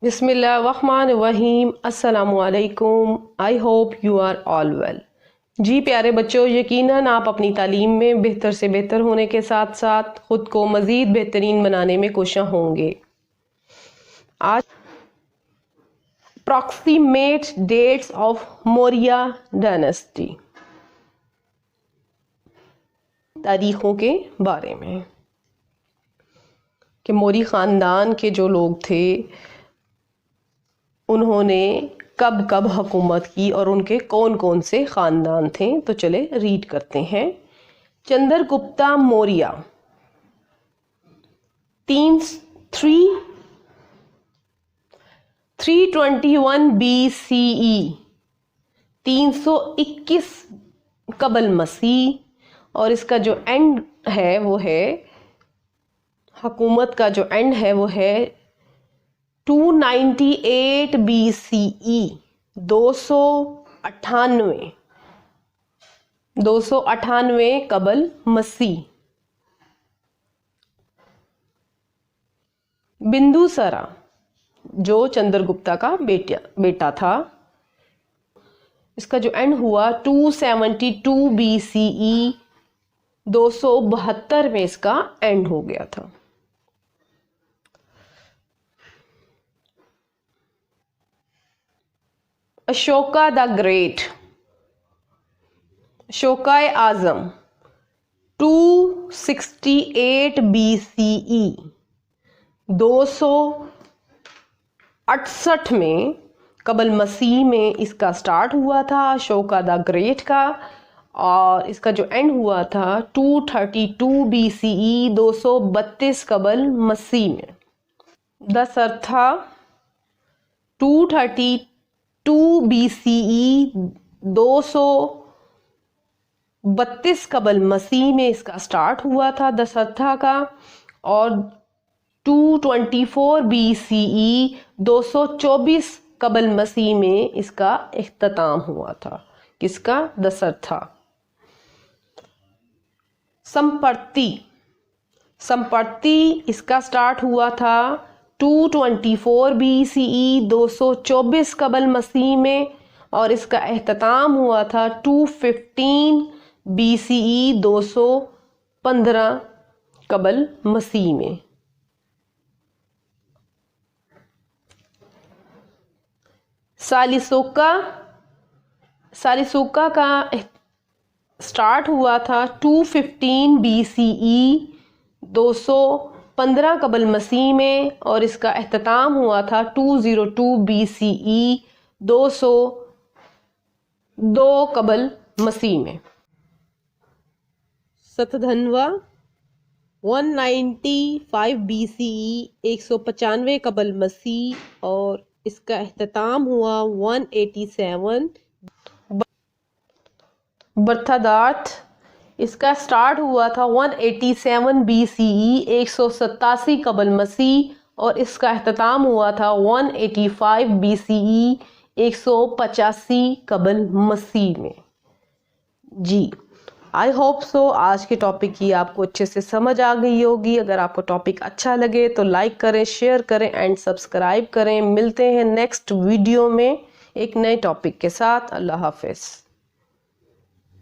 बिस्मिल्लाहिर्रहमानिर्रहीम। अस्सलामुअलैकुम। I hope you are all well. जी प्यारे बच्चों, यकीनन आप अपनी तालीम में बेहतर से बेहतर होने के साथ साथ ख़ुद को मज़ीद बेहतरीन बनाने में कोशिश होंगे। आज approximate dates of Maurya dynasty, तारीखों के बारे में कि मौर्य ख़ानदान के जो लोग थे उन्होंने कब कब हुकूमत की और उनके कौन कौन से ख़ानदान थे। तो चले रीड करते हैं। चंद्रगुप्ता मौर्य 321 BCE 321 कबल मसीह, और इसका जो एंड है वो है, हुकूमत का जो एंड है वो है 298 BCE 298 कबल मसीह। बिंदुसारा जो चंद्रगुप्ता का बेटा था, इसका जो एंड हुआ 272 BCE 272 में इसका एंड हो गया था। Ashoka the great, Ashoka Azam 268 BCE 268 में कबल मसीह में इसका स्टार्ट हुआ था, अशोका द ग्रेट का, और इसका जो एंड हुआ था 232 BCE 232 कबल मसीह में। दशरथा 232 BCE 232 कबल मसीह में इसका स्टार्ट हुआ था दशरथा का, और 224 BCE 224 कबल मसीह में इसका इख्तिताम हुआ था। किसका? दशरथा। संपर्ति इसका स्टार्ट हुआ था 224 BCE 224 कबल मसीह में, और इसका इख्तिताम हुआ था 215 BCE 215 कबल मसीह में। सालिसोका का स्टार्ट हुआ था 215 BCE 215 कबल मसीह में, और इसका इख्तिताम हुआ था 202 BCE 202 कबल मसीह में। सतधनवा 195 BCE 195 कबल मसीह, और इसका इख्तिताम हुआ 187। बर्थदार्थ इसका स्टार्ट हुआ था 187 BCE 187 कबल मसीह, और इसका इख्तिताम हुआ था 185 BCE 185 कबल मसीह में। जी आई होप सो आज के टॉपिक की आपको अच्छे से समझ आ गई होगी। अगर आपको टॉपिक अच्छा लगे तो लाइक करें, शेयर करें एंड सब्सक्राइब करें। मिलते हैं नेक्स्ट वीडियो में एक नए टॉपिक के साथ। अल्लाह हाफिज़।